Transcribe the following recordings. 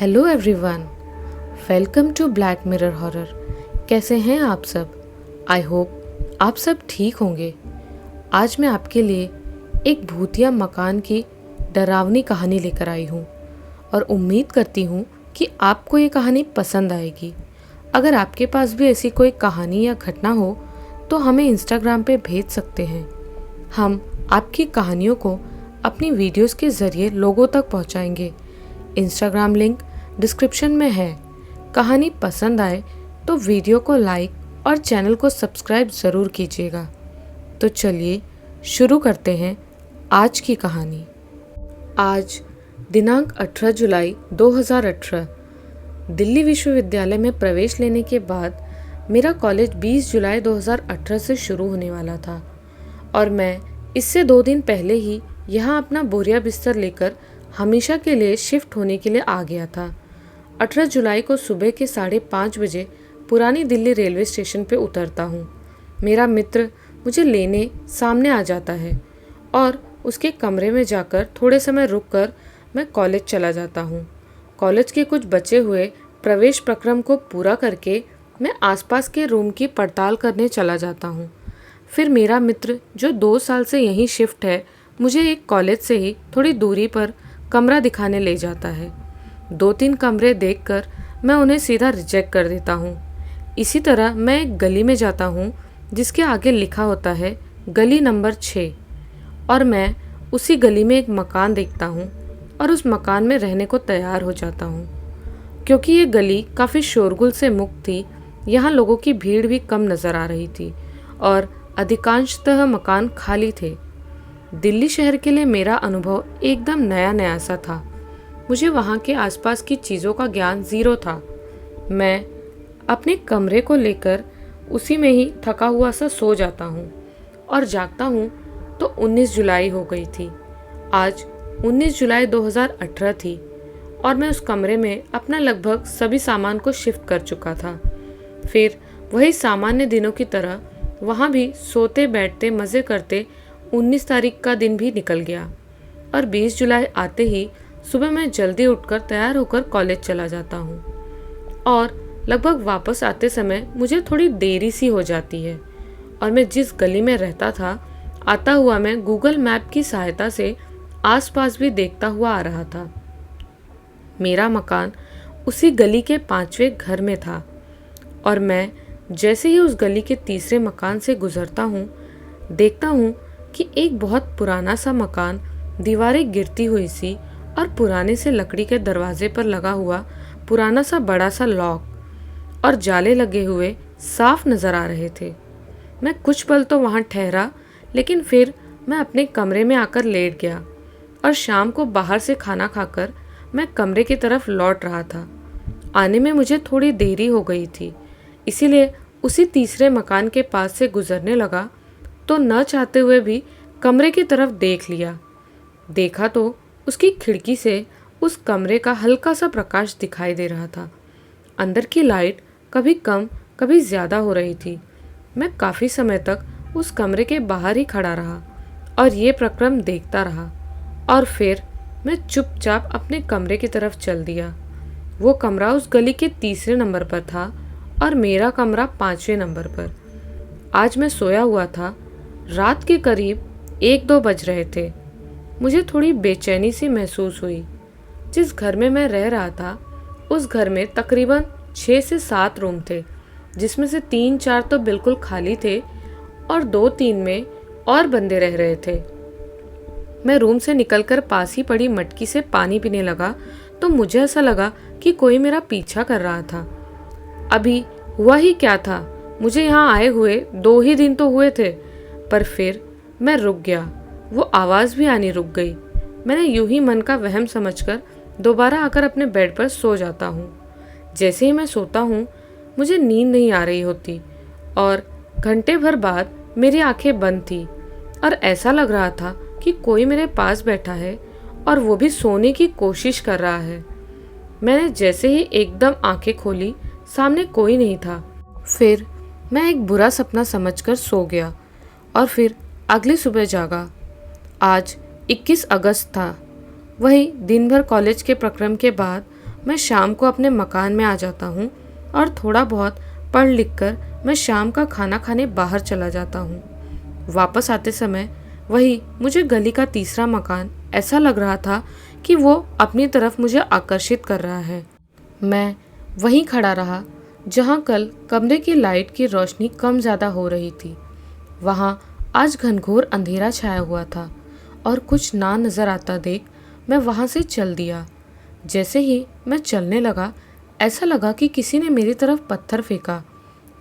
Hello everyone, welcome to Black Mirror horror. कैसे हैं आप सब? आई होप आप सब ठीक होंगे। आज मैं आपके लिए एक भूतिया मकान की डरावनी कहानी लेकर आई हूँ और उम्मीद करती हूँ कि आपको ये कहानी पसंद आएगी। अगर आपके पास भी ऐसी कोई कहानी या घटना हो तो हमें इंस्टाग्राम पे भेज सकते हैं। हम आपकी कहानियों को अपनी वीडियोस के ज़रिए लोगों तक पहुँचाएंगे। इंस्टाग्राम लिंक डिस्क्रिप्शन में है। कहानी पसंद आए तो वीडियो को लाइक और चैनल को सब्सक्राइब ज़रूर कीजिएगा। तो चलिए शुरू करते हैं आज की कहानी। आज दिनांक 18 जुलाई 2018 दिल्ली विश्वविद्यालय में प्रवेश लेने के बाद मेरा कॉलेज 20 जुलाई 2018 से शुरू होने वाला था और मैं इससे 2 दिन पहले ही यहाँ अपना बोरिया बिस्तर लेकर हमेशा के लिए शिफ्ट होने के लिए आ गया था। 18 जुलाई को सुबह के 5:30 बजे पुरानी दिल्ली रेलवे स्टेशन पे उतरता हूँ। मेरा मित्र मुझे लेने सामने आ जाता है और उसके कमरे में जाकर थोड़े समय रुककर मैं कॉलेज चला जाता हूँ। कॉलेज के कुछ बचे हुए प्रवेश प्रक्रम को पूरा करके मैं आसपास के रूम की पड़ताल करने चला जाता हूँ। फिर मेरा मित्र जो 2 साल से यहीं शिफ्ट है मुझे एक कॉलेज से ही थोड़ी दूरी पर कमरा दिखाने ले जाता है। 2-3 कमरे देखकर मैं उन्हें सीधा रिजेक्ट कर देता हूँ। इसी तरह मैं एक गली में जाता हूँ जिसके आगे लिखा होता है गली नंबर 6 और मैं उसी गली में एक मकान देखता हूँ और उस मकान में रहने को तैयार हो जाता हूँ। क्योंकि ये गली काफ़ी शोरगुल से मुक्त थी, यहाँ लोगों की भीड़ भी कम नज़र आ रही थी और अधिकांशतः मकान खाली थे। दिल्ली शहर के लिए मेरा अनुभव एकदम नया सा था। मुझे वहाँ के आसपास की चीज़ों का ज्ञान ज़ीरो था। मैं अपने कमरे को लेकर उसी में ही थका हुआ सा सो जाता हूँ और जागता हूँ तो 19 जुलाई हो गई थी। आज 19 जुलाई 2018 थी और मैं उस कमरे में अपना लगभग सभी सामान को शिफ्ट कर चुका था। फिर वही सामान्य दिनों की तरह वहाँ भी सोते बैठते मज़े करते 19 तारीख का दिन भी निकल गया और 20 जुलाई आते ही सुबह मैं जल्दी उठकर तैयार होकर कॉलेज चला जाता हूँ और लगभग वापस आते समय मुझे थोड़ी देरी सी हो जाती है और मैं जिस गली में रहता था आता हुआ मैं गूगल मैप की सहायता से आसपास भी देखता हुआ आ रहा था। मेरा मकान उसी गली के 5वें घर में था और मैं जैसे ही उस गली के तीसरे मकान से गुजरता हूँ देखता हूँ कि एक बहुत पुराना सा मकान, दीवारें गिरती हुई सी और पुराने से लकड़ी के दरवाजे पर लगा हुआ पुराना सा बड़ा सा लॉक और जाले लगे हुए साफ नज़र आ रहे थे। मैं कुछ पल तो वहाँ ठहरा, लेकिन फिर मैं अपने कमरे में आकर लेट गया और शाम को बाहर से खाना खाकर मैं कमरे की तरफ लौट रहा था। आने में मुझे थोड़ी देरी हो गई थी, इसीलिए उसी तीसरे मकान के पास से गुजरने लगा तो न चाहते हुए भी कमरे की तरफ देख लिया। देखा तो उसकी खिड़की से उस कमरे का हल्का सा प्रकाश दिखाई दे रहा था। अंदर की लाइट कभी कम कभी ज़्यादा हो रही थी। मैं काफ़ी समय तक उस कमरे के बाहर ही खड़ा रहा और ये प्रक्रम देखता रहा और फिर मैं चुपचाप अपने कमरे की तरफ चल दिया। वो कमरा उस गली के तीसरे नंबर पर था और मेरा कमरा 5वें नंबर पर। आज मैं सोया हुआ था। रात के करीब 1-2 बज रहे थे। मुझे थोड़ी बेचैनी सी महसूस हुई। जिस घर में मैं रह रहा था उस घर में तकरीबन 6 से 7 रूम थे, जिसमें से 3-4 तो बिल्कुल खाली थे और 2-3 में और बंदे रह रहे थे। मैं रूम से निकलकर पास ही पड़ी मटकी से पानी पीने लगा तो मुझे ऐसा लगा कि कोई मेरा पीछा कर रहा था। अभी हुआ ही क्या था, मुझे यहाँ आए हुए 2 ही दिन तो हुए थे, पर फिर मैं रुक गया। वो आवाज़ भी आनी रुक गई। मैंने यूं ही मन का वहम समझकर दोबारा आकर अपने बेड पर सो जाता हूँ। जैसे ही मैं सोता हूँ मुझे नींद नहीं आ रही होती और घंटे भर बाद मेरी आंखें बंद थी और ऐसा लग रहा था कि कोई मेरे पास बैठा है और वो भी सोने की कोशिश कर रहा है। मैंने जैसे ही एकदम आंखें खोली, सामने कोई नहीं था। फिर मैं एक बुरा सपना समझकर सो गया और फिर अगली सुबह जागा। आज 21 अगस्त था। वही दिन भर कॉलेज के प्रक्रम के बाद मैं शाम को अपने मकान में आ जाता हूँ और थोड़ा बहुत पढ़ लिख कर मैं शाम का खाना खाने बाहर चला जाता हूँ। वापस आते समय वही मुझे गली का तीसरा मकान ऐसा लग रहा था कि वो अपनी तरफ मुझे आकर्षित कर रहा है। मैं वहीं खड़ा रहा जहाँ कल कमरे की लाइट की रोशनी कम ज़्यादा हो रही थी। वहाँ आज घनघोर अंधेरा छाया हुआ था और कुछ ना नज़र आता देख मैं वहाँ से चल दिया। जैसे ही मैं चलने लगा ऐसा लगा कि किसी ने मेरी तरफ पत्थर फेंका,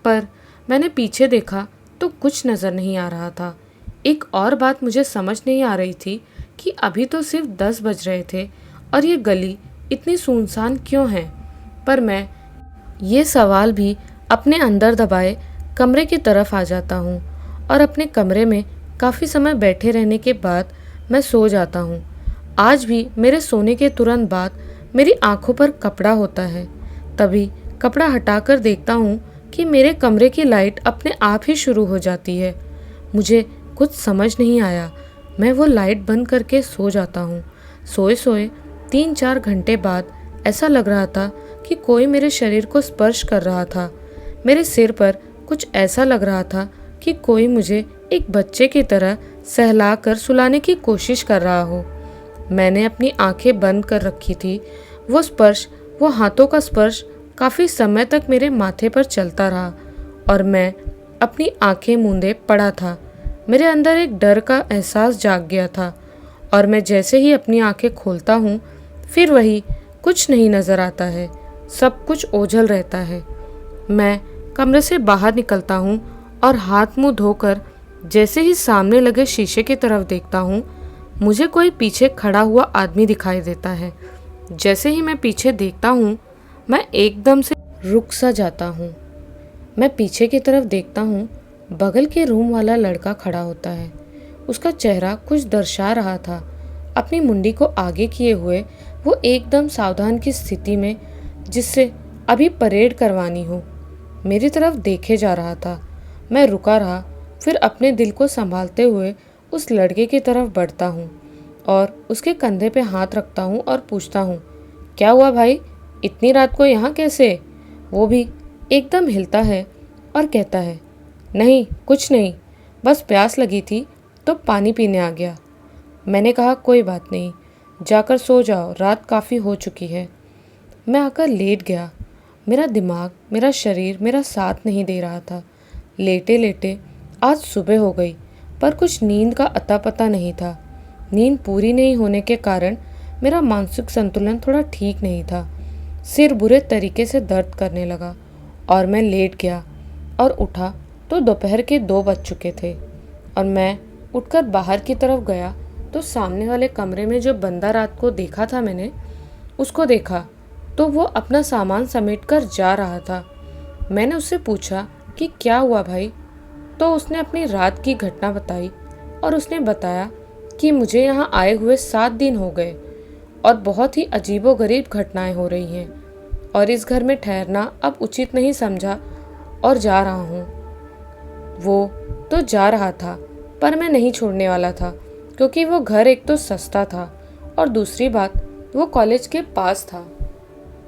पर मैंने पीछे देखा तो कुछ नज़र नहीं आ रहा था। एक और बात मुझे समझ नहीं आ रही थी कि अभी तो सिर्फ 10 बज रहे थे और ये गली इतनी सुनसान क्यों है। पर मैं ये सवाल भी अपने अंदर दबाए कमरे की तरफ आ जाता हूँ और अपने कमरे में काफ़ी समय बैठे रहने के बाद मैं सो जाता हूँ। आज भी मेरे सोने के तुरंत बाद मेरी आंखों पर कपड़ा होता है। तभी कपड़ा हटाकर देखता हूँ कि मेरे कमरे की लाइट अपने आप ही शुरू हो जाती है। मुझे कुछ समझ नहीं आया। मैं वो लाइट बंद करके सो जाता हूँ। सोए सोए 3-4 घंटे बाद ऐसा लग रहा था कि कोई मेरे शरीर को स्पर्श कर रहा था। मेरे सिर पर कुछ ऐसा लग रहा था कि कोई मुझे एक बच्चे की तरह सहला कर सुलाने की कोशिश कर रहा हो। मैंने अपनी आंखें बंद कर रखी थी। वो हाथों का स्पर्श काफ़ी समय तक मेरे माथे पर चलता रहा और मैं अपनी आंखें मूंदे पड़ा था। मेरे अंदर एक डर का एहसास जाग गया था और मैं जैसे ही अपनी आंखें खोलता हूँ फिर वही कुछ नहीं नज़र आता है। सब कुछ ओझल रहता है। मैं कमरे से बाहर निकलता हूँ और हाथ मुंह धोकर जैसे ही सामने लगे शीशे की तरफ देखता हूँ मुझे कोई पीछे खड़ा हुआ आदमी दिखाई देता है। जैसे ही मैं पीछे देखता हूँ मैं एकदम से रुक सा जाता हूँ। मैं पीछे की तरफ देखता हूँ, बगल के रूम वाला लड़का खड़ा होता है। उसका चेहरा कुछ दर्शा रहा था। अपनी मुंडी को आगे किए हुए वो एकदम सावधान की स्थिति में, जिससे अभी परेड करवानी हो, मेरी तरफ देखे जा रहा था। मैं रुका रहा, फिर अपने दिल को संभालते हुए उस लड़के की तरफ बढ़ता हूँ और उसके कंधे पे हाथ रखता हूँ और पूछता हूँ, क्या हुआ भाई, इतनी रात को यहाँ कैसे? वो भी एकदम हिलता है और कहता है, नहीं कुछ नहीं, बस प्यास लगी थी तो पानी पीने आ गया। मैंने कहा कोई बात नहीं, जाकर सो जाओ, रात काफ़ी हो चुकी है। मैं आकर लेट गया। मेरा दिमाग, मेरा शरीर मेरा साथ नहीं दे रहा था। लेटे लेटे आज सुबह हो गई, पर कुछ नींद का अता पता नहीं था। नींद पूरी नहीं होने के कारण मेरा मानसिक संतुलन थोड़ा ठीक नहीं था। सिर बुरे तरीके से दर्द करने लगा और मैं लेट गया और उठा तो दोपहर के 2 बज चुके थे। और मैं उठकर बाहर की तरफ गया तो सामने वाले कमरे में जो बंदा रात को देखा था मैंने, उसको देखा तो वो अपना सामान समेटकर जा रहा था। मैंने उससे पूछा कि क्या हुआ भाई, तो उसने अपनी रात की घटना बताई और उसने बताया कि मुझे यहाँ आए हुए 7 दिन हो गए और बहुत ही अजीबोगरीब घटनाएं हो रही हैं और इस घर में ठहरना अब उचित नहीं समझा और जा रहा हूँ। वो तो जा रहा था पर मैं नहीं छोड़ने वाला था, क्योंकि वो घर एक तो सस्ता था और दूसरी बात वो कॉलेज के पास था।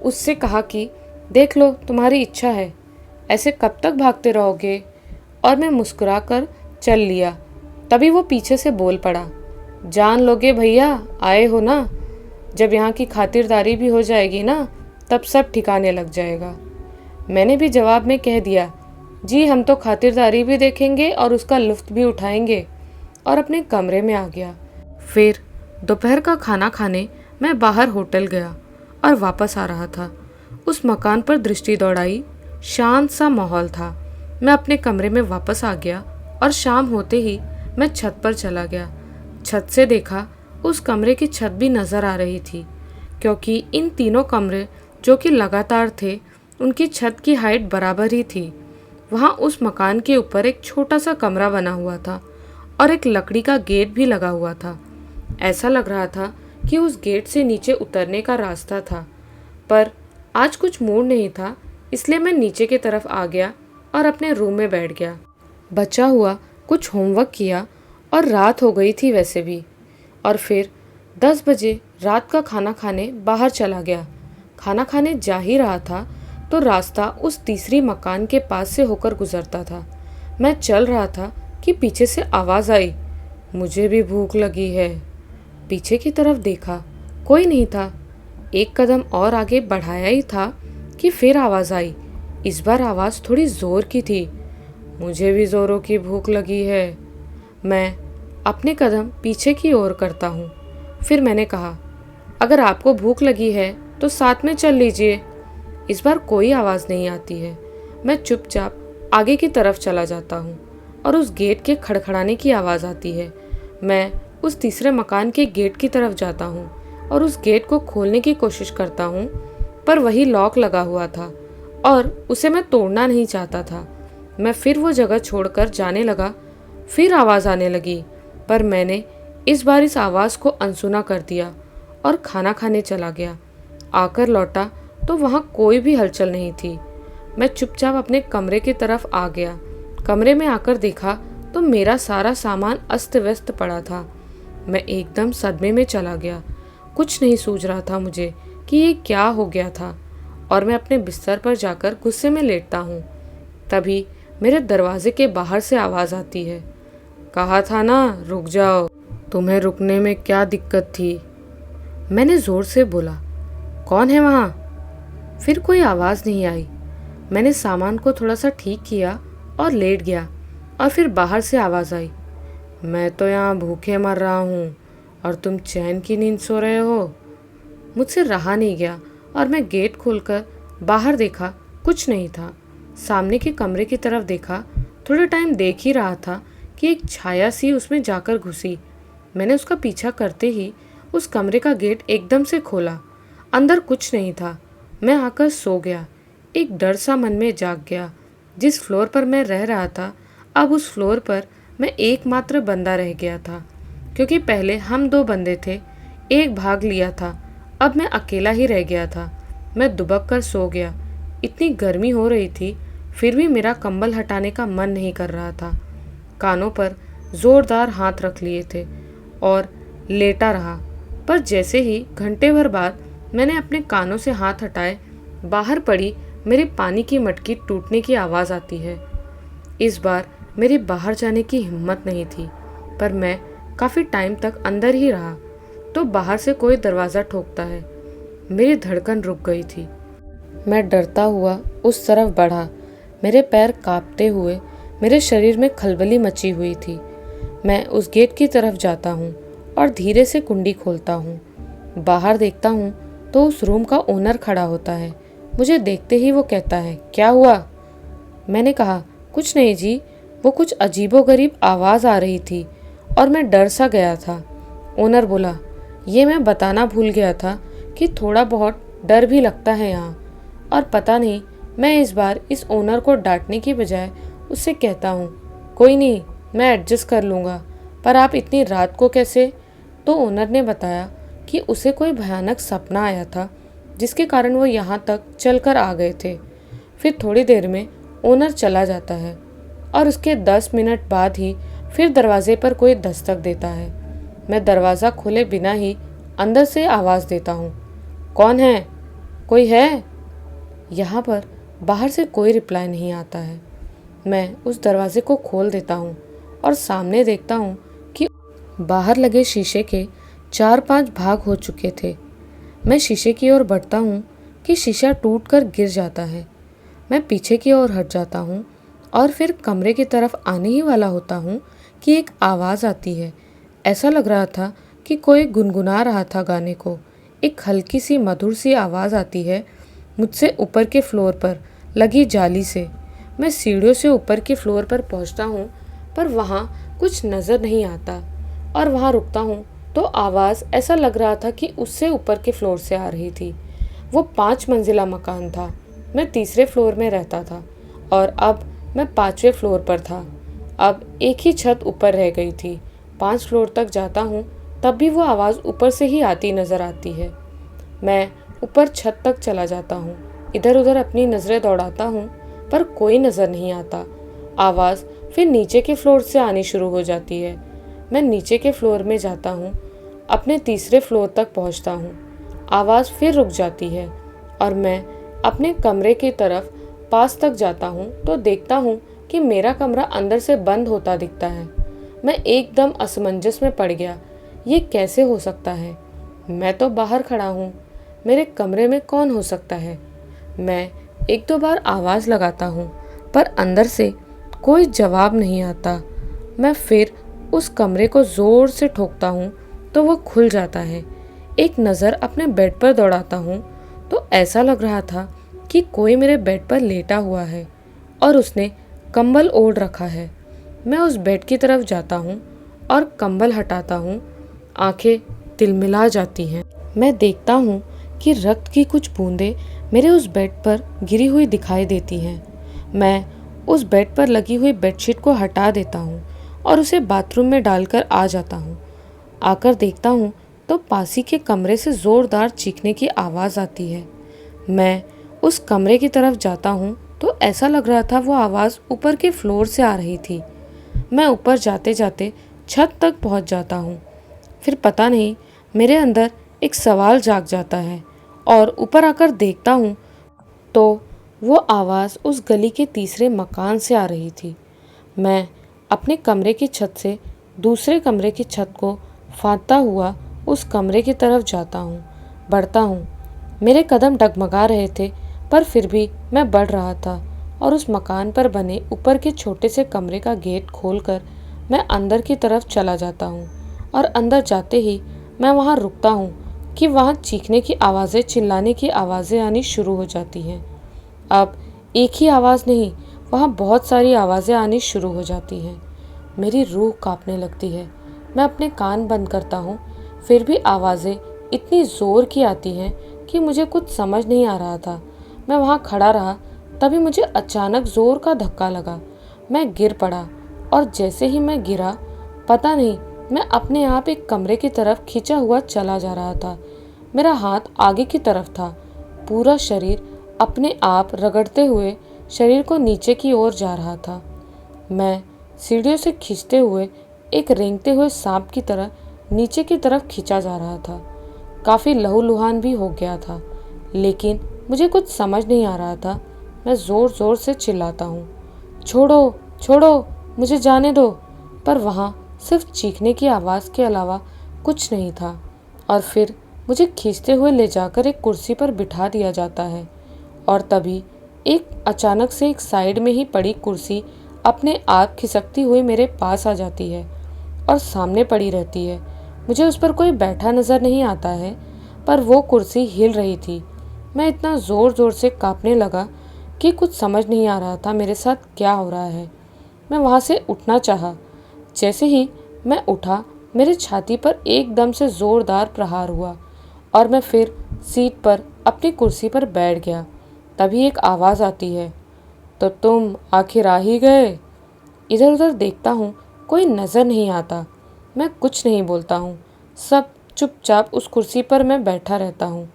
उससे कहा कि देख लो तुम्हारी इच्छा है, ऐसे कब तक भागते रहोगे? और मैं मुस्कुराकर चल लिया। तभी वो पीछे से बोल पड़ा, जान लोगे भैया, आए हो ना, जब यहाँ की खातिरदारी भी हो जाएगी ना तब सब ठिकाने लग जाएगा। मैंने भी जवाब में कह दिया, जी हम तो खातिरदारी भी देखेंगे और उसका लुत्फ़ भी उठाएंगे, और अपने कमरे में आ गया। फिर दोपहर का खाना खाने मैं बाहर होटल गया और वापस आ रहा था। उस मकान पर दृष्टि दौड़ाई, शांत सा माहौल था। मैं अपने कमरे में वापस आ गया और शाम होते ही मैं छत पर चला गया। छत से देखा, उस कमरे की छत भी नज़र आ रही थी, क्योंकि इन तीनों कमरे जो कि लगातार थे, उनकी छत की हाइट बराबर ही थी। वहाँ उस मकान के ऊपर एक छोटा सा कमरा बना हुआ था और एक लकड़ी का गेट भी लगा हुआ था। ऐसा लग रहा था कि उस गेट से नीचे उतरने का रास्ता था, पर आज कुछ मूड नहीं था, इसलिए मैं नीचे की तरफ आ गया और अपने रूम में बैठ गया। बचा हुआ कुछ होमवर्क किया और रात हो गई थी वैसे भी। और फिर 10 बजे रात का खाना खाने बाहर चला गया। खाना खाने जा ही रहा था तो रास्ता उस तीसरी मकान के पास से होकर गुजरता था। मैं चल रहा था कि पीछे से आवाज़ आई, मुझे भी भूख लगी है। पीछे की तरफ देखा, कोई नहीं था। एक कदम और आगे बढ़ाया ही था कि फिर आवाज़ आई। इस बार आवाज़ थोड़ी ज़ोर की थी, मुझे भी ज़ोरों की भूख लगी है। मैं अपने कदम पीछे की ओर करता हूँ। फिर मैंने कहा, अगर आपको भूख लगी है तो साथ में चल लीजिए। इस बार कोई आवाज़ नहीं आती है। मैं चुपचाप आगे की तरफ चला जाता हूँ और उस गेट के खड़खड़ाने की आवाज़ आती है। मैं उस तीसरे मकान के गेट की तरफ जाता हूँ और उस गेट को खोलने की कोशिश करता हूँ, पर वही लॉक लगा हुआ था और उसे मैं तोड़ना नहीं चाहता था। मैं फिर वो जगह छोड़कर जाने लगा। फिर आवाज़ आने लगी, पर मैंने इस बार इस आवाज़ को अनसुना कर दिया और खाना खाने चला गया। आकर लौटा तो वहाँ कोई भी हलचल नहीं थी। मैं चुपचाप अपने कमरे की तरफ आ गया। कमरे में आकर देखा तो मेरा सारा सामान अस्त व्यस्त पड़ा था। मैं एकदम सदमे में चला गया। कुछ नहीं सूझ रहा था मुझे कि ये क्या हो गया था और मैं अपने बिस्तर पर जाकर गुस्से में लेटता हूँ। तभी मेरे दरवाजे के बाहर से आवाज़ आती है, कहा था ना रुक जाओ, तुम्हें रुकने में क्या दिक्कत थी? मैंने ज़ोर से बोला, कौन है वहाँ? फिर कोई आवाज़ नहीं आई। मैंने सामान को थोड़ा सा ठीक किया और लेट गया और फिर बाहर से आवाज़ आई, मैं तो यहाँ भूखे मर रहा हूँ और तुम चैन की नींद सो रहे हो। मुझसे रहा नहीं गया और मैं गेट खोलकर बाहर देखा, कुछ नहीं था। सामने के कमरे की तरफ देखा, थोड़े टाइम देख ही रहा था कि एक छाया सी उसमें जाकर घुसी। मैंने उसका पीछा करते ही उस कमरे का गेट एकदम से खोला। अंदर कुछ नहीं था। मैं आकर सो गया। एक डर सा मन में जाग गया। जिस फ्लोर पर मैं रह रहा था, अब उस फ्लोर पर मैं एकमात्र बंदा रह गया था, क्योंकि पहले हम 2 बंदे थे, एक भाग लिया था। अब मैं अकेला ही रह गया था। मैं दुबक कर सो गया। इतनी गर्मी हो रही थी, फिर भी मेरा कंबल हटाने का मन नहीं कर रहा था। कानों पर जोरदार हाथ रख लिए थे और लेटा रहा, पर जैसे ही घंटे भर बाद मैंने अपने कानों से हाथ हटाए, बाहर पड़ी मेरे पानी की मटकी टूटने की आवाज़ आती है। इस बार मेरे बाहर जाने की हिम्मत नहीं थी, पर मैं काफ़ी टाइम तक अंदर ही रहा तो बाहर से कोई दरवाज़ा ठोकता है। मेरी धड़कन रुक गई थी। मैं डरता हुआ उस तरफ बढ़ा। मेरे पैर कांपते हुए, मेरे शरीर में खलबली मची हुई थी। मैं उस गेट की तरफ जाता हूँ और धीरे से कुंडी खोलता हूँ। बाहर देखता हूँ तो उस रूम का ओनर खड़ा होता है। मुझे देखते ही वो कहता है, क्या हुआ? मैंने कहा, कुछ नहीं जी, वो कुछ अजीबोगरीब आवाज़ आ रही थी और मैं डर सा गया था। ओनर बोला, ये मैं बताना भूल गया था कि थोड़ा बहुत डर भी लगता है यहाँ। और पता नहीं, मैं इस बार इस ओनर को डांटने की बजाय उससे कहता हूँ, कोई नहीं, मैं एडजस्ट कर लूँगा, पर आप इतनी रात को कैसे? तो ओनर ने बताया कि उसे कोई भयानक सपना आया था, जिसके कारण वो यहाँ तक चलकर आ गए थे। फिर थोड़ी देर में ओनर चला जाता है और उसके 10 मिनट बाद ही फिर दरवाजे पर कोई दस्तक देता है। मैं दरवाज़ा खोले बिना ही अंदर से आवाज़ देता हूँ, कौन है? कोई है? यहाँ पर बाहर से कोई रिप्लाई नहीं आता है। मैं उस दरवाजे को खोल देता हूँ और सामने देखता हूँ कि बाहर लगे शीशे के 4-5 भाग हो चुके थे। मैं शीशे की ओर बढ़ता हूँ कि शीशा टूटकर गिर जाता है। मैं पीछे की ओर हट जाता हूँ और फिर कमरे की तरफ आने ही वाला होता हूँ कि एक आवाज़ आती है। ऐसा लग रहा था कि कोई गुनगुना रहा था गाने को। एक हल्की सी मधुर सी आवाज़ आती है मुझसे ऊपर के फ्लोर पर लगी जाली से। मैं सीढ़ियों से ऊपर के फ्लोर पर पहुँचता हूँ, पर वहाँ कुछ नज़र नहीं आता और वहाँ रुकता हूँ तो आवाज़ ऐसा लग रहा था कि उससे ऊपर के फ्लोर से आ रही थी। वो 5 मंजिला मकान था। मैं तीसरे फ्लोर में रहता था और अब मैं 5वें फ्लोर पर था। अब एक ही छत ऊपर रह गई थी। 5 फ्लोर तक जाता हूँ तब भी वो आवाज़ ऊपर से ही आती नज़र आती है। मैं ऊपर छत तक चला जाता हूँ, इधर उधर अपनी नज़रें दौड़ाता हूँ, पर कोई नज़र नहीं आता। आवाज़ फिर नीचे के फ्लोर से आनी शुरू हो जाती है। मैं नीचे के फ्लोर में जाता हूँ, अपने तीसरे फ्लोर तक पहुँचता हूँ। आवाज़ फिर रुक जाती है और मैं अपने कमरे की तरफ पास तक जाता हूँ तो देखता हूँ कि मेरा कमरा अंदर से बंद होता दिखता है। मैं एकदम असमंजस में पड़ गया। ये कैसे हो सकता है? मैं तो बाहर खड़ा हूँ, मेरे कमरे में कौन हो सकता है? मैं एक दो बार आवाज़ लगाता हूँ पर अंदर से कोई जवाब नहीं आता। मैं फिर उस कमरे को ज़ोर से ठोकता हूँ तो वो खुल जाता है। एक नज़र अपने बेड पर दौड़ाता हूँ तो ऐसा लग रहा था कि कोई मेरे बेड पर लेटा हुआ है और उसने कंबल ओढ़ रखा है। मैं उस बेड की तरफ जाता हूँ और कंबल हटाता हूँ। आंखें तिलमिला जाती हैं। मैं देखता हूँ कि रक्त की कुछ बूंदें मेरे उस बेड पर गिरी हुई दिखाई देती हैं। मैं उस बेड पर लगी हुई बेडशीट को हटा देता हूँ और उसे बाथरूम में डालकर आ जाता हूँ। आकर देखता हूँ तो पासी के कमरे से ज़ोरदार चीखने की आवाज़ आती है। मैं उस कमरे की तरफ जाता हूँ तो ऐसा लग रहा था वो आवाज़ ऊपर के फ्लोर से आ रही थी। मैं ऊपर जाते जाते छत तक पहुँच जाता हूँ। फिर पता नहीं मेरे अंदर एक सवाल जाग जाता है और ऊपर आकर देखता हूँ तो वो आवाज़ उस गली के तीसरे मकान से आ रही थी। मैं अपने कमरे की छत से दूसरे कमरे की छत को फांदता हुआ उस कमरे की तरफ जाता हूँ, बढ़ता हूँ। मेरे कदम डगमगा रहे थे पर फिर भी मैं बढ़ रहा था और उस मकान पर बने ऊपर के छोटे से कमरे का गेट खोलकर मैं अंदर की तरफ चला जाता हूँ। और अंदर जाते ही मैं वहाँ रुकता हूँ कि वहाँ चीखने की आवाज़ें, चिल्लाने की आवाज़ें आनी शुरू हो जाती हैं। अब एक ही आवाज़ नहीं, वहाँ बहुत सारी आवाज़ें आनी शुरू हो जाती हैं। मेरी रूह कांपने लगती है। मैं अपने कान बंद करता हूँ, फिर भी आवाज़ें इतनी ज़ोर की आती हैं कि मुझे कुछ समझ नहीं आ रहा था। मैं वहाँ खड़ा रहा, तभी मुझे अचानक ज़ोर का धक्का लगा। मैं गिर पड़ा और जैसे ही मैं गिरा, पता नहीं मैं अपने आप एक कमरे की तरफ खींचा हुआ चला जा रहा था। मेरा हाथ आगे की तरफ था। पूरा शरीर अपने आप रगड़ते हुए शरीर को नीचे की ओर जा रहा था। मैं सीढ़ियों से खींचते हुए एक रेंगते हुए सांप की तरह नीचे की तरफ खींचा जा रहा था। काफ़ी लहूलुहान भी हो गया था, लेकिन मुझे कुछ समझ नहीं आ रहा था। मैं ज़ोर ज़ोर से चिल्लाता हूँ, छोड़ो छोड़ो, मुझे जाने दो। पर वहाँ सिर्फ चीखने की आवाज़ के अलावा कुछ नहीं था। और फिर मुझे खींचते हुए ले जाकर एक कुर्सी पर बिठा दिया जाता है और तभी एक अचानक से एक साइड में ही पड़ी कुर्सी अपने आप खिसकती हुई मेरे पास आ जाती है और सामने पड़ी रहती है। मुझे उस पर कोई बैठा नज़र नहीं आता है, पर वो कुर्सी हिल रही थी। मैं इतना ज़ोर ज़ोर से कांपने लगा कि कुछ समझ नहीं आ रहा था मेरे साथ क्या हो रहा है। मैं वहाँ से उठना चाहा। जैसे ही मैं उठा, मेरे छाती पर एकदम से ज़ोरदार प्रहार हुआ और मैं फिर सीट पर अपनी कुर्सी पर बैठ गया। तभी एक आवाज़ आती है, तो तुम आखिर आ ही गए। इधर उधर देखता हूँ, कोई नज़र नहीं आता। मैं कुछ नहीं बोलता हूँ, सब चुपचाप उस कुर्सी पर मैं बैठा रहता हूँ।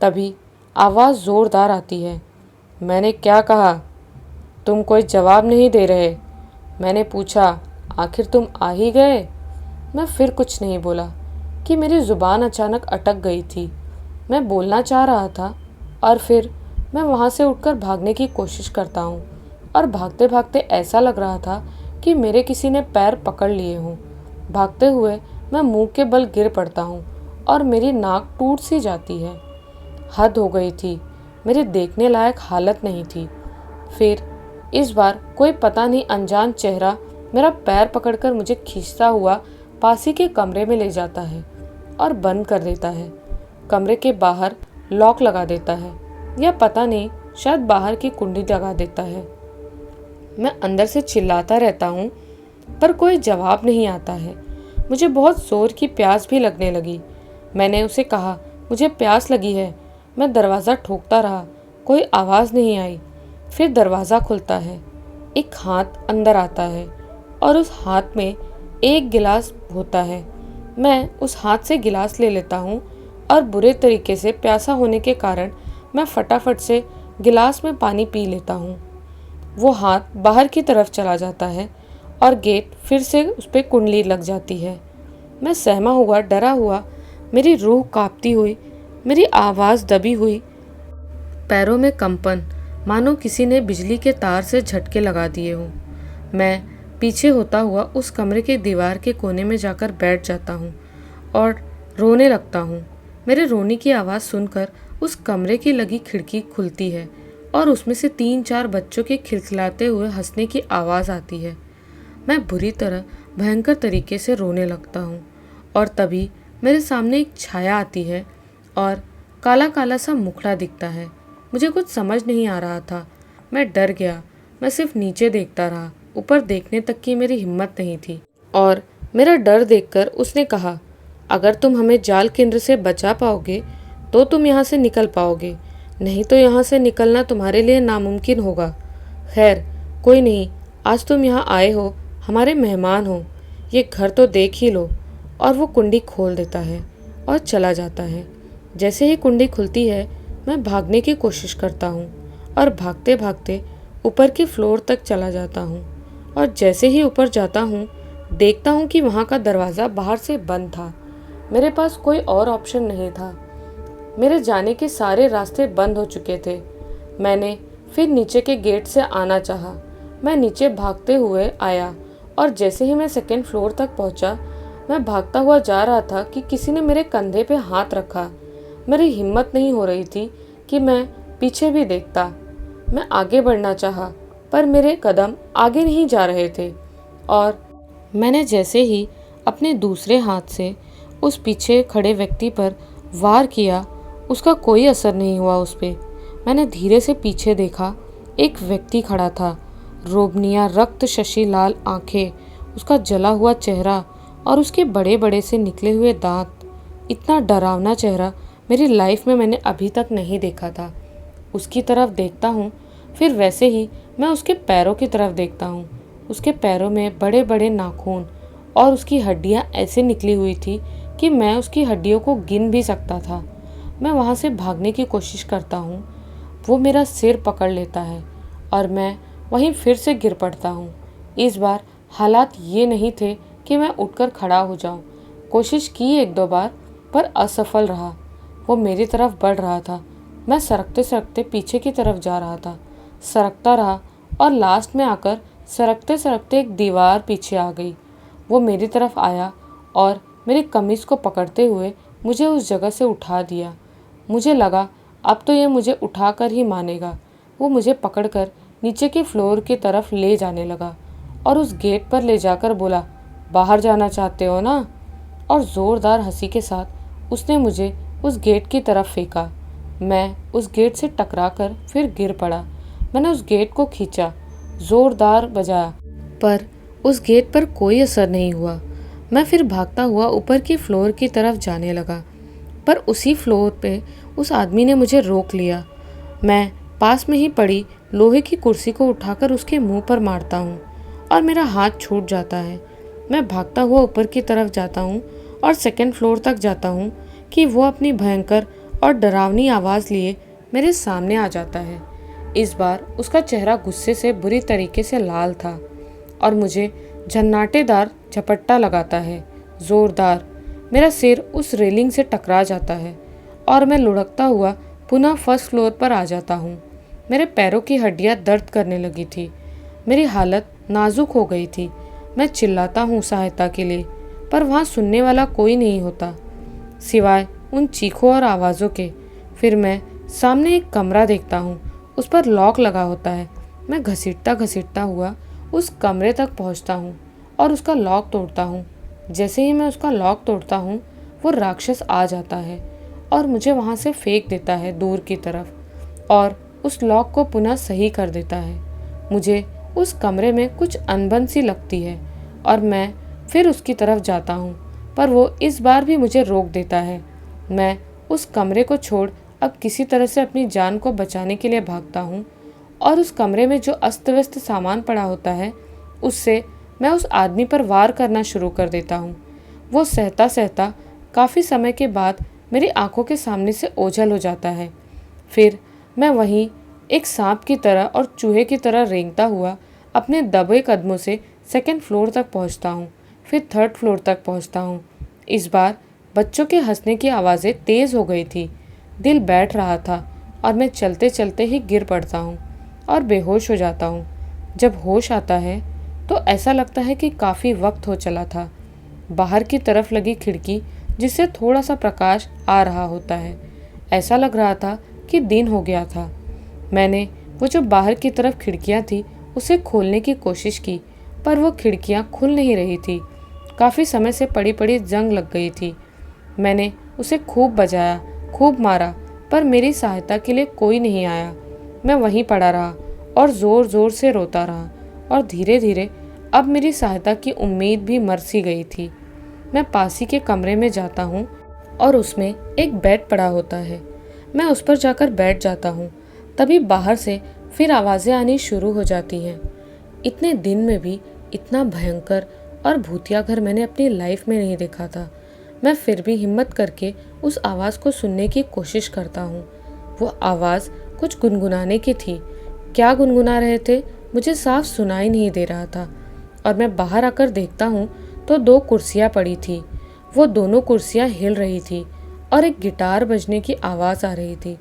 तभी आवाज़ ज़ोरदार आती है, मैंने क्या कहा? तुम कोई जवाब नहीं दे रहे। मैंने पूछा, आखिर तुम आ ही गए? मैं फिर कुछ नहीं बोला कि मेरी ज़ुबान अचानक अटक गई थी। मैं बोलना चाह रहा था और फिर मैं वहाँ से उठकर भागने की कोशिश करता हूँ और भागते भागते ऐसा लग रहा था कि मेरे किसी ने पैर पकड़ लिए हों। भागते हुए मैं मुंह के बल गिर पड़ता हूँ और मेरी नाक टूट सी जाती है। हद हो गई थी, मेरे देखने लायक हालत नहीं थी। फिर इस बार कोई पता नहीं अनजान चेहरा मेरा पैर पकड़कर मुझे खींचता हुआ पासी के कमरे में ले जाता है और बंद कर देता है। कमरे के बाहर लॉक लगा देता है, या पता नहीं, शायद बाहर की कुंडी लगा देता है। मैं अंदर से चिल्लाता रहता हूँ पर कोई जवाब नहीं आता है। मुझे बहुत जोर की प्यास भी लगने लगी। मैंने उसे कहा, मुझे प्यास लगी है। मैं दरवाज़ा ठोकता रहा, कोई आवाज़ नहीं आई। फिर दरवाज़ा खुलता है, एक हाथ अंदर आता है और उस हाथ में एक गिलास होता है। मैं उस हाथ से गिलास ले लेता हूँ और बुरे तरीके से प्यासा होने के कारण मैं फटाफट से गिलास में पानी पी लेता हूँ। वो हाथ बाहर की तरफ चला जाता है और गेट फिर से उस पर कुंडली लग जाती है। मैं सहमा हुआ, डरा हुआ, मेरी रूह कांपती हुई, मेरी आवाज़ दबी हुई, पैरों में कंपन, मानो किसी ने बिजली के तार से झटके लगा दिए हों। मैं पीछे होता हुआ उस कमरे के दीवार के कोने में जाकर बैठ जाता हूँ और रोने लगता हूँ। मेरे रोने की आवाज़ सुनकर उस कमरे की लगी खिड़की खुलती है और उसमें से 3-4 बच्चों के खिलखिलाते हुए हंसने की आवाज़ आती है। मैं बुरी तरह भयंकर तरीके से रोने लगता हूँ और तभी मेरे सामने एक छाया आती है और काला काला सा मुखड़ा दिखता है। मुझे कुछ समझ नहीं आ रहा था। मैं डर गया। मैं सिर्फ नीचे देखता रहा। ऊपर देखने तक की मेरी हिम्मत नहीं थी और मेरा डर देखकर उसने कहा, अगर तुम हमें जाल केंद्र से बचा पाओगे तो तुम यहाँ से निकल पाओगे, नहीं तो यहाँ से निकलना तुम्हारे लिए नामुमकिन होगा। खैर कोई नहीं, आज तुम यहाँ आए हो, हमारे मेहमान हो, ये घर तो देख ही लो। और वो कुंडी खोल देता है और चला जाता है। जैसे ही कुंडी खुलती है मैं भागने की कोशिश करता हूँ और भागते भागते ऊपर के फ्लोर तक चला जाता हूँ। और जैसे ही ऊपर जाता हूँ देखता हूँ कि वहाँ का दरवाज़ा बाहर से बंद था। मेरे पास कोई और ऑप्शन नहीं था। मेरे जाने के सारे रास्ते बंद हो चुके थे। मैंने फिर नीचे के गेट से आना चाहा। मैं नीचे भागते हुए आया और जैसे ही मैं सेकेंड फ्लोर तक पहुँचा, मैं भागता हुआ जा रहा था कि किसी ने मेरे कंधे पे हाथ रखा। मेरी हिम्मत नहीं हो रही थी कि मैं पीछे भी देखता। मैं आगे बढ़ना चाहा पर मेरे कदम आगे नहीं जा रहे थे और मैंने जैसे ही अपने दूसरे हाथ से उस पीछे खड़े व्यक्ति पर वार किया, उसका कोई असर नहीं हुआ उस पे। मैंने धीरे से पीछे देखा। एक व्यक्ति खड़ा था, रोबनिया रक्त शशि लाल आंखें, उसका जला हुआ चेहरा और उसके बड़े बड़े से निकले हुए दांत। इतना डरावना चेहरा मेरी लाइफ में मैंने अभी तक नहीं देखा था। उसकी तरफ देखता हूँ, फिर वैसे ही मैं उसके पैरों की तरफ देखता हूँ। उसके पैरों में बड़े बड़े नाखून और उसकी हड्डियाँ ऐसे निकली हुई थी कि मैं उसकी हड्डियों को गिन भी सकता था। मैं वहाँ से भागने की कोशिश करता हूँ। वो मेरा सिर पकड़ लेता है और मैं वहीं फिर से गिर पड़ता हूँ। इस बार हालात ये नहीं थे कि मैं उठकर खड़ा हो जाऊँ। कोशिश की 1-2 बार पर असफल रहा। वो मेरी तरफ बढ़ रहा था। मैं सरकते सरकते पीछे की तरफ जा रहा था। सरकता रहा और लास्ट में आकर सरकते सरकते एक दीवार पीछे आ गई। वो मेरी तरफ आया और मेरी कमीज़ को पकड़ते हुए मुझे उस जगह से उठा दिया। मुझे लगा अब तो ये मुझे उठाकर ही मानेगा। वो मुझे पकड़कर नीचे के फ्लोर की तरफ ले जाने लगा और उस गेट पर ले जाकर बोला, बाहर जाना चाहते हो ना? और ज़ोरदार हंसी के साथ उसने मुझे उस गेट की तरफ फेंका। मैं उस गेट से टकराकर फिर गिर पड़ा। मैंने उस गेट को खींचा, ज़ोरदार बजाया, पर उस गेट पर कोई असर नहीं हुआ। मैं फिर भागता हुआ ऊपर की फ्लोर की तरफ जाने लगा, पर उसी फ्लोर पे उस आदमी ने मुझे रोक लिया। मैं पास में ही पड़ी लोहे की कुर्सी को उठाकर उसके मुंह पर मारता हूँ और मेरा हाथ छूट जाता है। मैं भागता हुआ ऊपर की तरफ जाता हूँ और सेकंड फ्लोर तक जाता हूँ कि वो अपनी भयंकर और डरावनी आवाज़ लिए मेरे सामने आ जाता है। इस बार उसका चेहरा गुस्से से बुरी तरीके से लाल था और मुझे झन्नाटेदार झपट्टा लगाता है, ज़ोरदार। मेरा सिर उस रेलिंग से टकरा जाता है और मैं लुढ़कता हुआ पुनः फर्स्ट फ्लोर पर आ जाता हूँ। मेरे पैरों की हड्डियाँ दर्द करने लगी थी। मेरी हालत नाजुक हो गई थी। मैं चिल्लाता हूँ सहायता के लिए, पर वहाँ सुनने वाला कोई नहीं होता सिवाय उन चीखों और आवाज़ों के। फिर मैं सामने एक कमरा देखता हूँ, उस पर लॉक लगा होता है। मैं घसीटता घसीटता हुआ उस कमरे तक पहुँचता हूँ और उसका लॉक तोड़ता हूँ। जैसे ही मैं उसका लॉक तोड़ता हूँ, वो राक्षस आ जाता है और मुझे वहाँ से फेंक देता है दूर की तरफ और उस लॉक को पुनः सही कर देता है। मुझे उस कमरे में कुछ अनबन सी लगती है और मैं फिर उसकी तरफ जाता हूँ, पर वो इस बार भी मुझे रोक देता है। मैं उस कमरे को छोड़ अब किसी तरह से अपनी जान को बचाने के लिए भागता हूँ और उस कमरे में जो अस्त व्यस्त सामान पड़ा होता है उससे मैं उस आदमी पर वार करना शुरू कर देता हूँ। वो सहता सहता काफ़ी समय के बाद मेरी आंखों के सामने से ओझल हो जाता है। फिर मैं वहीं एक सांप की तरह और चूहे की तरह रेंगता हुआ अपने दबे कदमों से सेकंड फ्लोर तक पहुँचता हूँ, फिर थर्ड फ्लोर तक पहुँचता हूँ। इस बार बच्चों के हंसने की आवाज़ें तेज़ हो गई थी। दिल बैठ रहा था और मैं चलते चलते ही गिर पड़ता हूँ और बेहोश हो जाता हूँ। जब होश आता है तो ऐसा लगता है कि काफ़ी वक्त हो चला था। बाहर की तरफ लगी खिड़की जिससे थोड़ा सा प्रकाश आ रहा होता है, ऐसा लग रहा था कि दिन हो गया था। मैंने वो जो बाहर की तरफ खिड़कियाँ थी उसे खोलने की कोशिश की, पर वो खिड़कियाँ खुल नहीं रही थी। काफ़ी समय से पड़ी पड़ी जंग लग गई थी। मैंने उसे खूब बजाया, खूब मारा, पर मेरी सहायता के लिए कोई नहीं आया। मैं वहीं पड़ा रहा और ज़ोर ज़ोर से रोता रहा और धीरे धीरे अब मेरी सहायता की उम्मीद भी मर सी गई थी। मैं पास ही के कमरे में जाता हूँ और उसमें एक बेड पड़ा होता है। मैं उस पर जाकर बैठ जाता हूँ। तभी बाहर से फिर आवाज़ें आनी शुरू हो जाती हैं। इतने दिन में भी इतना भयंकर और भूतिया घर मैंने अपनी लाइफ में नहीं देखा था। मैं फिर भी हिम्मत करके उस आवाज़ को सुनने की कोशिश करता हूँ। वो आवाज़ कुछ गुनगुनाने की थी। क्या गुनगुना रहे थे मुझे साफ सुनाई नहीं दे रहा था। और मैं बाहर आकर देखता हूँ तो 2 कुर्सियाँ पड़ी थी। वो दोनों कुर्सियाँ हिल रही थी और एक गिटार बजने की आवाज़ आ रही थी।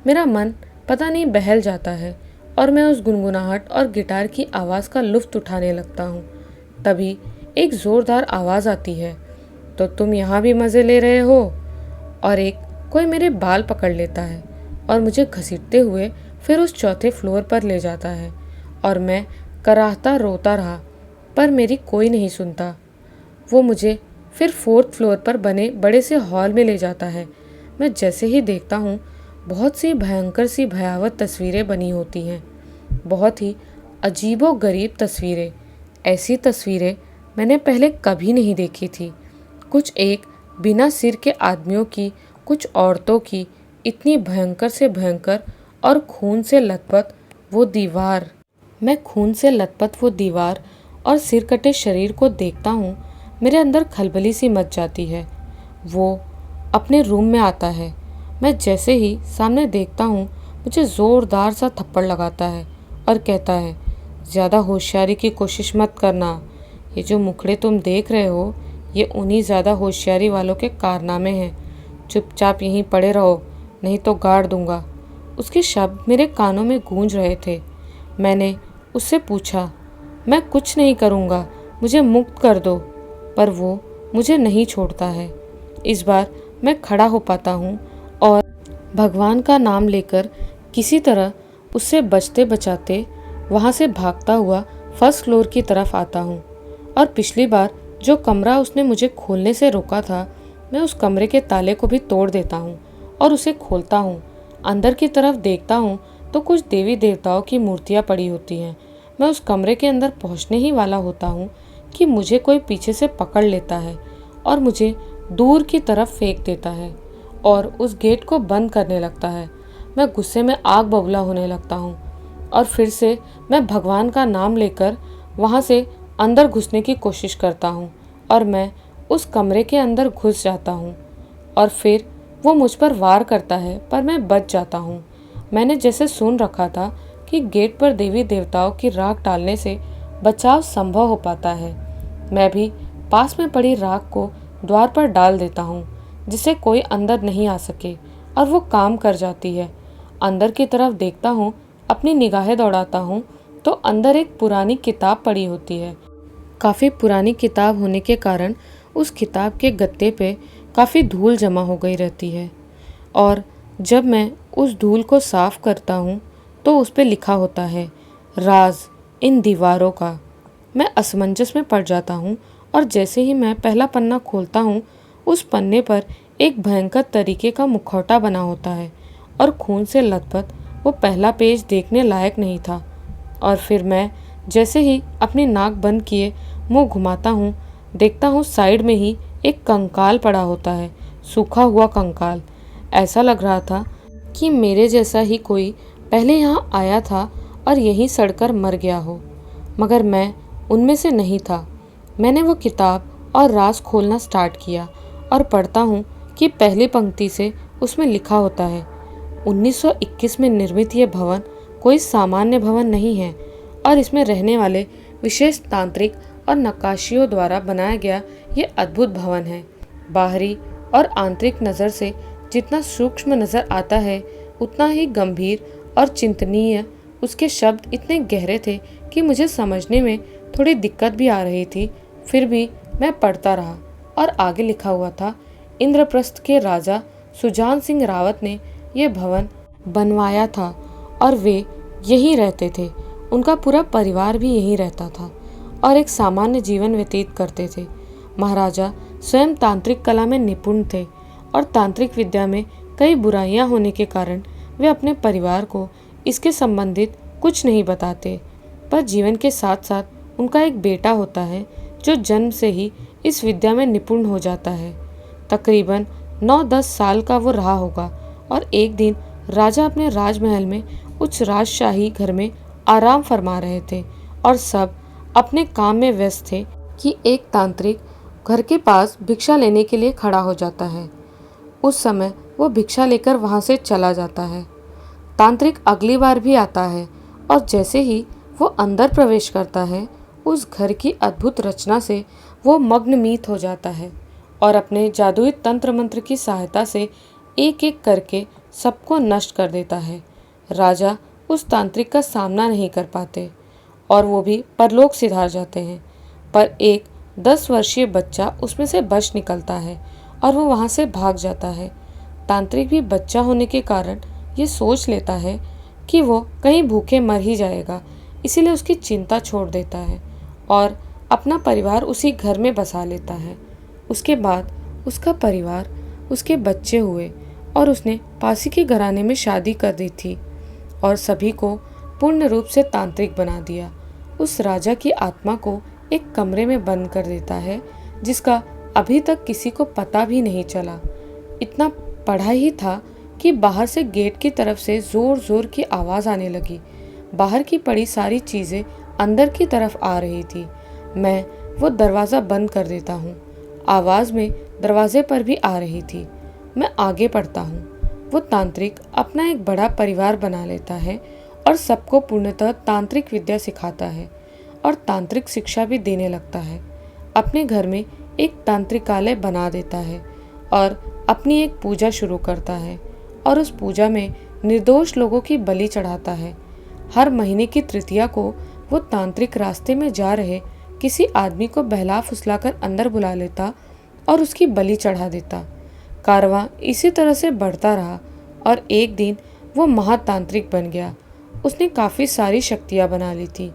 मेरा मन पता नहीं बहल जाता है और मैं उस गुनगुनाहट और गिटार की आवाज़ का लुत्फ़ उठाने लगता हूँ। तभी एक ज़ोरदार आवाज़ आती है, तो तुम यहाँ भी मज़े ले रहे हो? और एक कोई मेरे बाल पकड़ लेता है और मुझे घसीटते हुए फिर उस चौथे फ्लोर पर ले जाता है और मैं कराहता रोता रहा, पर मेरी कोई नहीं सुनता। वो मुझे फिर 4th फ्लोर पर बने बड़े से हॉल में ले जाता है। मैं जैसे ही देखता हूँ बहुत सी भयंकर सी भयावह तस्वीरें बनी होती हैं, बहुत ही अजीबो गरीब तस्वीरें। ऐसी तस्वीरें मैंने पहले कभी नहीं देखी थी। कुछ एक बिना सिर के आदमियों की, कुछ औरतों की, इतनी भयंकर से भयंकर और खून से लथपथ वो दीवार। मैं खून से लथपथ वो दीवार और सिर कटे शरीर को देखता हूँ, मेरे अंदर खलबली सी मच जाती है। वो अपने रूम में आता है। मैं जैसे ही सामने देखता हूँ मुझे ज़ोरदार सा थप्पड़ लगाता है और कहता है, ज़्यादा होशियारी की कोशिश मत करना। ये जो मुखड़े तुम देख रहे हो ये उन्हीं ज़्यादा होशियारी वालों के कारनामे हैं। चुपचाप यहीं पड़े रहो, नहीं तो गाड़ दूंगा। उसके शब्द मेरे कानों में गूंज रहे थे। मैंने उससे पूछा, मैं कुछ नहीं करूँगा, मुझे मुक्त कर दो, पर वो मुझे नहीं छोड़ता है। इस बार मैं खड़ा हो पाता हूँ और भगवान का नाम लेकर किसी तरह उससे बचते बचाते वहाँ से भागता हुआ 1st फ्लोर की तरफ आता हूँ। और पिछली बार जो कमरा उसने मुझे खोलने से रोका था, मैं उस कमरे के ताले को भी तोड़ देता हूँ और उसे खोलता हूँ। अंदर की तरफ देखता हूँ तो कुछ देवी देवताओं की मूर्तियाँ पड़ी होती हैं। मैं उस कमरे के अंदर पहुँचने ही वाला होता हूँ कि मुझे कोई पीछे से पकड़ लेता है और मुझे दूर की तरफ फेंक देता है और उस गेट को बंद करने लगता है। मैं गुस्से में आग बबूला होने लगता हूँ और फिर से मैं भगवान का नाम लेकर वहाँ से अंदर घुसने की कोशिश करता हूँ और मैं उस कमरे के अंदर घुस जाता हूँ और फिर वो मुझ पर वार करता है, पर मैं बच जाता हूँ। मैंने जैसे सुन रखा था कि गेट पर देवी देवताओं की राख डालने से बचाव संभव हो पाता है। मैं भी पास में पड़ी राख को द्वार पर डाल देता हूँ जिससे कोई अंदर नहीं आ सके और वो काम कर जाती है। अंदर की तरफ देखता हूँ, अपनी निगाहें दौड़ाता हूँ तो अंदर एक पुरानी किताब पड़ी होती है। काफ़ी पुरानी किताब होने के कारण उस किताब के गत्ते पे काफ़ी धूल जमा हो गई रहती है और जब मैं उस धूल को साफ करता हूँ तो उस पे लिखा होता है, राज इन दीवारों का। मैं असमंजस में पड़ जाता हूँ और जैसे ही मैं पहला पन्ना खोलता हूँ उस पन्ने पर एक भयंकर तरीके का मुखौटा बना होता है और खून से लथपथ वो पहला पेज देखने लायक नहीं था। और फिर मैं जैसे ही अपनी नाक बंद किए मुंह घुमाता हूँ, देखता हूँ साइड में ही एक कंकाल पड़ा होता है, सूखा हुआ कंकाल। ऐसा लग रहा था कि मेरे जैसा ही कोई पहले यहाँ आया था और यहीं सड़कर मर गया हो, मगर मैं उनमें से नहीं था। मैंने वो किताब और राज खोलना स्टार्ट किया और पढ़ता हूँ कि पहली पंक्ति से उसमें लिखा होता है, 1921 में निर्मित ये भवन कोई सामान्य भवन नहीं है और इसमें रहने वाले विशेष तांत्रिक और नक्काशियों द्वारा बनाया गया ये अद्भुत भवन है। बाहरी और आंतरिक नज़र से जितना सूक्ष्म नज़र आता है उतना ही गंभीर और चिंतनीय। उसके शब्द इतने गहरे थे कि मुझे समझने में थोड़ी दिक्कत भी आ रही थी। फिर भी मैं पढ़ता रहा और आगे लिखा हुआ था, इंद्रप्रस्थ के राजा सुजान सिंह रावत ने यह भवन बनवाया था और वे यहीं रहते थे। उनका पूरा परिवार भी यहीं रहता था और एक सामान्य जीवन व्यतीत करते थे। महाराजा स्वयं तांत्रिक कला में निपुण थे और तांत्रिक विद्या में कई बुराइयां होने के कारण वे अपने परिवार को इसके संबंधित कुछ नहीं बताते। पर जीवन के साथ साथ उनका एक बेटा होता है जो जन्म से ही इस विद्या में निपुण हो जाता है। तकरीबन 9-10 साल का वो रहा होगा और एक दिन राजा अपने राजमहल में उच्च राजशाही घर में आराम फरमा रहे थे और सब अपने काम में व्यस्त थे कि एक तांत्रिक घर के पास भिक्षा लेने के लिए खड़ा हो जाता है। उस समय वो भिक्षा लेकर वहाँ से चला जाता है। तांत्रिक अगली बार भी आता है और जैसे ही वो अंदर प्रवेश करता है, उस घर की अद्भुत रचना से वो मग्नमीत हो जाता है और अपने जादुई तंत्र मंत्र की सहायता से एक एक करके सबको नष्ट कर देता है। राजा उस तांत्रिक का सामना नहीं कर पाते और वो भी परलोक सिधार जाते हैं। पर एक 10 वर्षीय बच्चा उसमें से बच निकलता है और वो वहाँ से भाग जाता है। तांत्रिक भी बच्चा होने के कारण ये सोच लेता है कि वो कहीं भूखे मर ही जाएगा, इसीलिए उसकी चिंता छोड़ देता है और अपना परिवार उसी घर में बसा लेता है। उसके बाद उसका परिवार, उसके बच्चे हुए और उसने पासी के घराने में शादी कर दी थी और सभी को पूर्ण रूप से तांत्रिक बना दिया। उस राजा की आत्मा को एक कमरे में बंद कर देता है जिसका अभी तक किसी को पता भी नहीं चला। इतना पढ़ा ही था कि बाहर से गेट की तरफ से जोर जोर की आवाज़ आने लगी। बाहर की पड़ी सारी चीज़ें अंदर की तरफ आ रही थी। मैं वो दरवाज़ा बंद कर देता हूँ। आवाज़ में दरवाजे पर भी आ रही थी। मैं आगे पढ़ता हूँ। वो तांत्रिक अपना एक बड़ा परिवार बना लेता है और सबको पूर्णतः तांत्रिक विद्या सिखाता है और तांत्रिक शिक्षा भी देने लगता है। अपने घर में एक तांत्रिकालय बना देता है और अपनी एक पूजा शुरू करता है और उस पूजा में निर्दोष लोगों की बलि चढ़ाता है। हर महीने की तृतीया को वो तांत्रिक रास्ते में जा रहे किसी आदमी को बहला फुसलाकर अंदर बुला लेता और उसकी बलि चढ़ा देता। कारवां इसी तरह से बढ़ता रहा और एक दिन वो महातांत्रिक बन गया। उसने काफ़ी सारी शक्तियाँ बना ली थी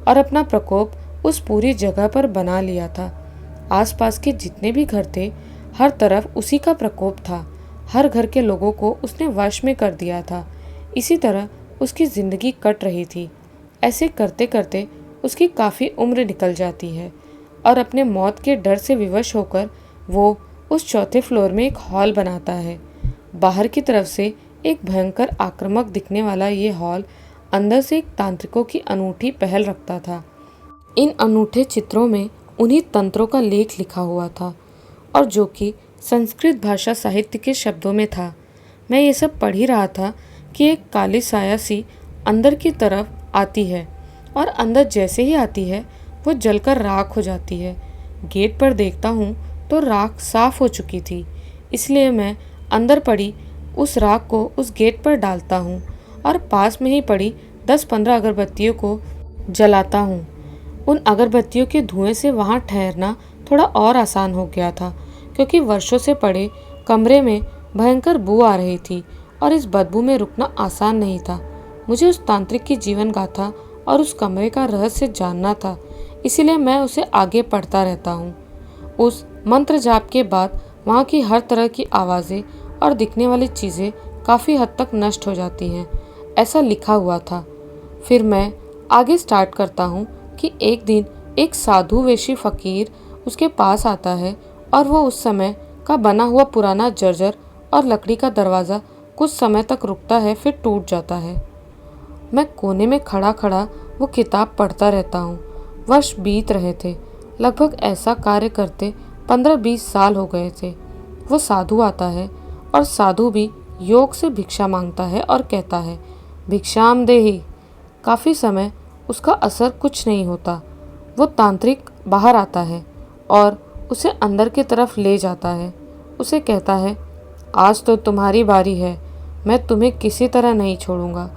और अपना प्रकोप उस पूरी जगह पर बना लिया था। आसपास के जितने भी घर थे, हर तरफ उसी का प्रकोप था। हर घर के लोगों को उसने वश में कर दिया था। इसी तरह उसकी ज़िंदगी कट रही थी। ऐसे करते करते उसकी काफ़ी उम्र निकल जाती है और अपने मौत के डर से विवश होकर वो उस चौथे फ्लोर में एक हॉल बनाता है। बाहर की तरफ से एक भयंकर आक्रामक दिखने वाला ये हॉल अंदर से एक तांत्रिकों की अनूठी पहल रखता था। इन अनूठे चित्रों में उन्हीं तंत्रों का लेख लिखा हुआ था और जो कि संस्कृत भाषा साहित्य के शब्दों में था। मैं ये सब पढ़ ही रहा था कि एक काली साया सी अंदर की तरफ आती है और अंदर जैसे ही आती है वो जलकर राख हो जाती है। गेट पर देखता हूँ तो राख साफ हो चुकी थी, इसलिए मैं अंदर पड़ी उस राख को उस गेट पर डालता हूँ और पास में ही पड़ी 10-15 अगरबत्तियों को जलाता हूँ। उन अगरबत्तियों के धुएं से वहाँ ठहरना थोड़ा और आसान हो गया था, क्योंकि वर्षों से पड़े कमरे में भयंकर बू आ रही थी और इस बदबू में रुकना आसान नहीं था। मुझे उस तांत्रिक की जीवन गाथा और उस कमरे का रहस्य जानना था, इसीलिए मैं उसे आगे पढ़ता रहता हूँ। उस मंत्र जाप के बाद वहाँ की हर तरह की आवाज़ें और दिखने वाली चीज़ें काफ़ी हद तक नष्ट हो जाती हैं, ऐसा लिखा हुआ था। फिर मैं आगे स्टार्ट करता हूँ कि एक दिन एक साधु वेशी फ़कीर उसके पास आता है और वो उस समय का बना हुआ पुराना जर्जर और लकड़ी का दरवाज़ा कुछ समय तक रुकता है, फिर टूट जाता है। मैं कोने में खड़ा खड़ा वो किताब पढ़ता रहता हूँ। वर्ष बीत रहे थे। लगभग ऐसा कार्य करते 15-20 साल हो गए थे। वो साधु आता है और साधु भी योग से भिक्षा मांगता है और कहता है, भिक्षाम देहि। काफ़ी समय उसका असर कुछ नहीं होता। वो तांत्रिक बाहर आता है और उसे अंदर की तरफ ले जाता है। उसे कहता है, आज तो तुम्हारी बारी है, मैं तुम्हें किसी तरह नहीं छोड़ूंगा।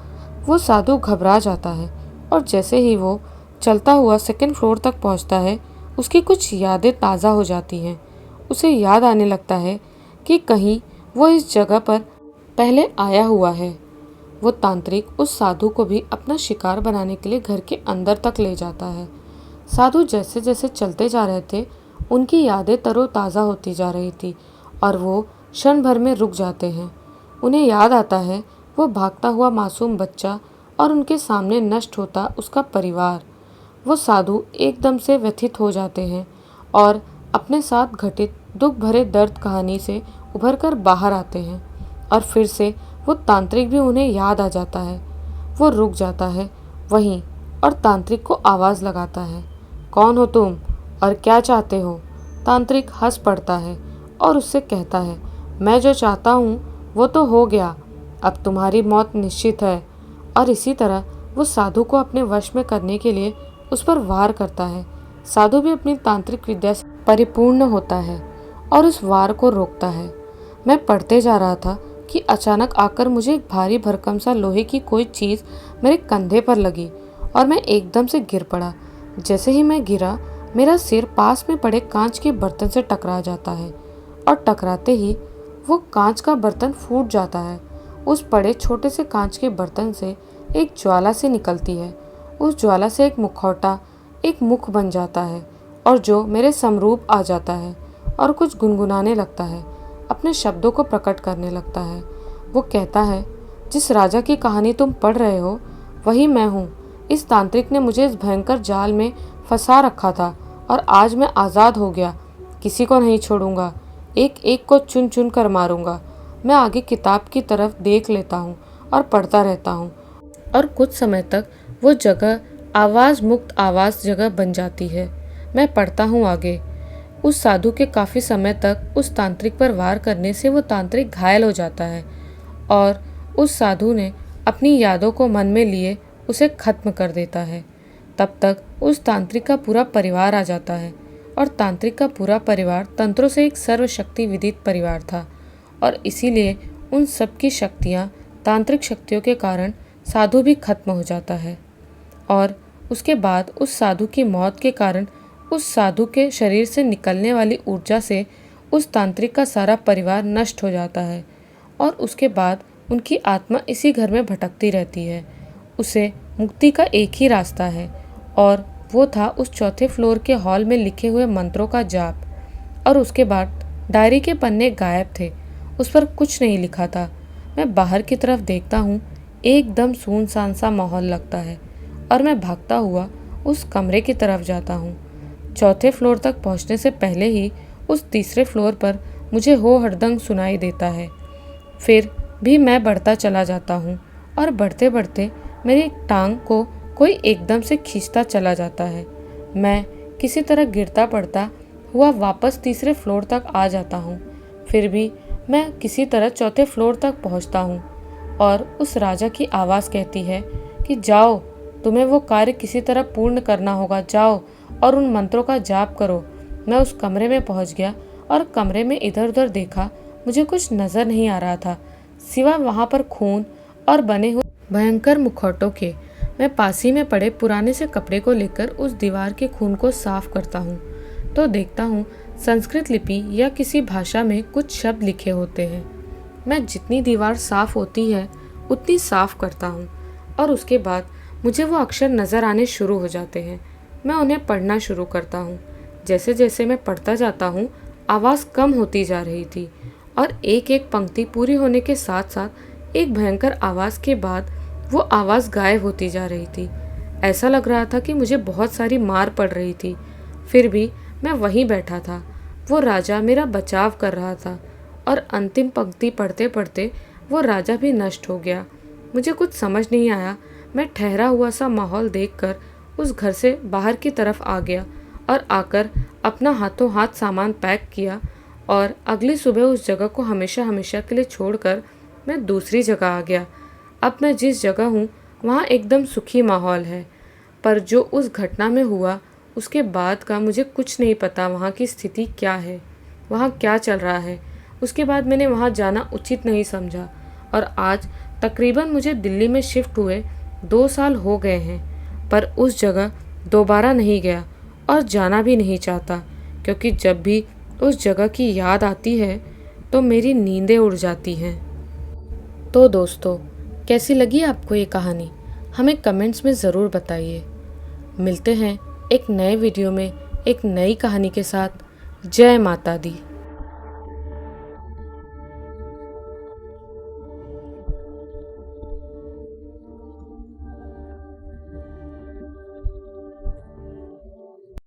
वो साधु घबरा जाता है और जैसे ही वो चलता हुआ सेकंड फ्लोर तक पहुंचता है, उसकी कुछ यादें ताज़ा हो जाती हैं। उसे याद आने लगता है कि कहीं वो इस जगह पर पहले आया हुआ है। वो तांत्रिक उस साधु को भी अपना शिकार बनाने के लिए घर के अंदर तक ले जाता है। साधु जैसे जैसे चलते जा रहे थे, उनकी यादें तरोताज़ा होती जा रही थी और वो क्षण भर में रुक जाते हैं। उन्हें याद आता है वो भागता हुआ मासूम बच्चा और उनके सामने नष्ट होता उसका परिवार। वो साधु एकदम से व्यथित हो जाते हैं और अपने साथ घटित दुख भरे दर्द कहानी से उभरकर बाहर आते हैं। और फिर से वो तांत्रिक भी उन्हें याद आ जाता है। वो रुक जाता है वहीं और तांत्रिक को आवाज़ लगाता है, कौन हो तुम और क्या चाहते हो? तांत्रिक हंस पड़ता है और उससे कहता है, मैं जो चाहता हूँ वो तो हो गया, अब तुम्हारी मौत निश्चित है। और इसी तरह वो साधु को अपने वश में करने के लिए उस पर वार करता है। साधु भी अपनी तांत्रिक विद्या से परिपूर्ण होता है और उस वार को रोकता है। मैं पढ़ते जा रहा था कि अचानक आकर मुझे एक भारी भरकम सा लोहे की कोई चीज़ मेरे कंधे पर लगी और मैं एकदम से गिर पड़ा। जैसे ही मैं गिरा, मेरा सिर पास में पड़े कांच के बर्तन से टकरा जाता है और टकराते ही वो कांच का बर्तन फूट जाता है। उस पड़े छोटे से कांच के बर्तन से एक ज्वाला से निकलती है। उस ज्वाला से एक मुखौटा, एक मुख बन जाता है और जो मेरे समरूप आ जाता है और कुछ गुनगुनाने लगता है, अपने शब्दों को प्रकट करने लगता है। वो कहता है, जिस राजा की कहानी तुम पढ़ रहे हो वही मैं हूँ। इस तांत्रिक ने मुझे इस भयंकर जाल में फंसा रखा था और आज मैं आज़ाद हो गया। किसी को नहीं छोड़ूंगा, एक एक को चुन चुन कर मारूंगा। मैं आगे किताब की तरफ देख लेता हूँ और पढ़ता रहता हूँ और कुछ समय तक वो जगह आवाज़ मुक्त आवाज़ जगह बन जाती है। मैं पढ़ता हूँ आगे। उस साधु के काफ़ी समय तक उस तांत्रिक पर वार करने से वो तांत्रिक घायल हो जाता है और उस साधु ने अपनी यादों को मन में लिए उसे खत्म कर देता है। तब तक उस तांत्रिक का पूरा परिवार आ जाता है और तांत्रिक का पूरा परिवार तंत्रों से एक सर्वशक्ति विदित परिवार था और इसीलिए उन सब की शक्तियाँ, तांत्रिक शक्तियों के कारण साधु भी खत्म हो जाता है। और उसके बाद उस साधु की मौत के कारण उस साधु के शरीर से निकलने वाली ऊर्जा से उस तांत्रिक का सारा परिवार नष्ट हो जाता है और उसके बाद उनकी आत्मा इसी घर में भटकती रहती है। उसे मुक्ति का एक ही रास्ता है और वो था उस चौथे फ्लोर के हॉल में लिखे हुए मंत्रों का जाप। और उसके बाद डायरी के पन्ने गायब थे, उस पर कुछ नहीं लिखा था। मैं बाहर की तरफ देखता हूँ, एकदम सुनसान सा माहौल लगता है और मैं भागता हुआ उस कमरे की तरफ जाता हूँ। चौथे फ्लोर तक पहुँचने से पहले ही उस तीसरे फ्लोर पर मुझे हो हड़दंग सुनाई देता है। फिर भी मैं बढ़ता चला जाता हूँ और बढ़ते बढ़ते मेरी टांग को कोई एकदम से खींचता चला जाता है। मैं किसी तरह गिरता पड़ता हुआ वापस तीसरे फ्लोर तक आ जाता हूँ। फिर भी मैं किसी तरह चौथे फ्लोर तक पहुँचता हूँ और उस राजा की आवाज़ कहती है कि जाओ, तुम्हें वो कार्य किसी तरह पूर्ण करना होगा, जाओ और उन मंत्रों का जाप करो। मैं उस कमरे में पहुँच गया और कमरे में इधर उधर देखा, मुझे कुछ नज़र नहीं आ रहा था सिवा वहाँ पर खून और बने हुए भयंकर मुखौटों के। मैं पास ही में पड़े पुराने से कपड़े को लेकर उस दीवार के खून को साफ करता हूँ तो देखता हूँ संस्कृत लिपि या किसी भाषा में कुछ शब्द लिखे होते हैं। मैं जितनी दीवार साफ होती है उतनी साफ करता हूँ और उसके बाद मुझे वो अक्षर नज़र आने शुरू हो जाते हैं। मैं उन्हें पढ़ना शुरू करता हूँ। जैसे जैसे मैं पढ़ता जाता हूँ, आवाज़ कम होती जा रही थी और एक एक पंक्ति पूरी होने के साथ साथ एक भयंकर आवाज़ के बाद वो आवाज़ गायब होती जा रही थी। ऐसा लग रहा था कि मुझे बहुत सारी मार पड़ रही थी। फिर भी मैं वहीं बैठा था। वो राजा मेरा बचाव कर रहा था और अंतिम पंक्ति पढ़ते पढ़ते वो राजा भी नष्ट हो गया। मुझे कुछ समझ नहीं आया। मैं ठहरा हुआ सा माहौल देखकर उस घर से बाहर की तरफ आ गया और आकर अपना हाथों हाथ सामान पैक किया और अगली सुबह उस जगह को हमेशा हमेशा के लिए छोड़कर मैं दूसरी जगह आ गया। अब मैं जिस जगह हूँ वहाँ एकदम सुखी माहौल है, पर जो उस घटना में हुआ उसके बाद का मुझे कुछ नहीं पता। वहाँ की स्थिति क्या है, वहाँ क्या चल रहा है। उसके बाद मैंने वहाँ जाना उचित नहीं समझा और आज तकरीबन मुझे दिल्ली में शिफ्ट हुए 2 साल हो गए हैं, पर उस जगह दोबारा नहीं गया और जाना भी नहीं चाहता, क्योंकि जब भी उस जगह की याद आती है तो मेरी नींदें उड़ जाती हैं। तो दोस्तों, कैसी लगी आपको ये कहानी? हमें कमेंट्स में ज़रूर बताइए। मिलते हैं एक नए वीडियो में एक नई कहानी के साथ। जय माता दी।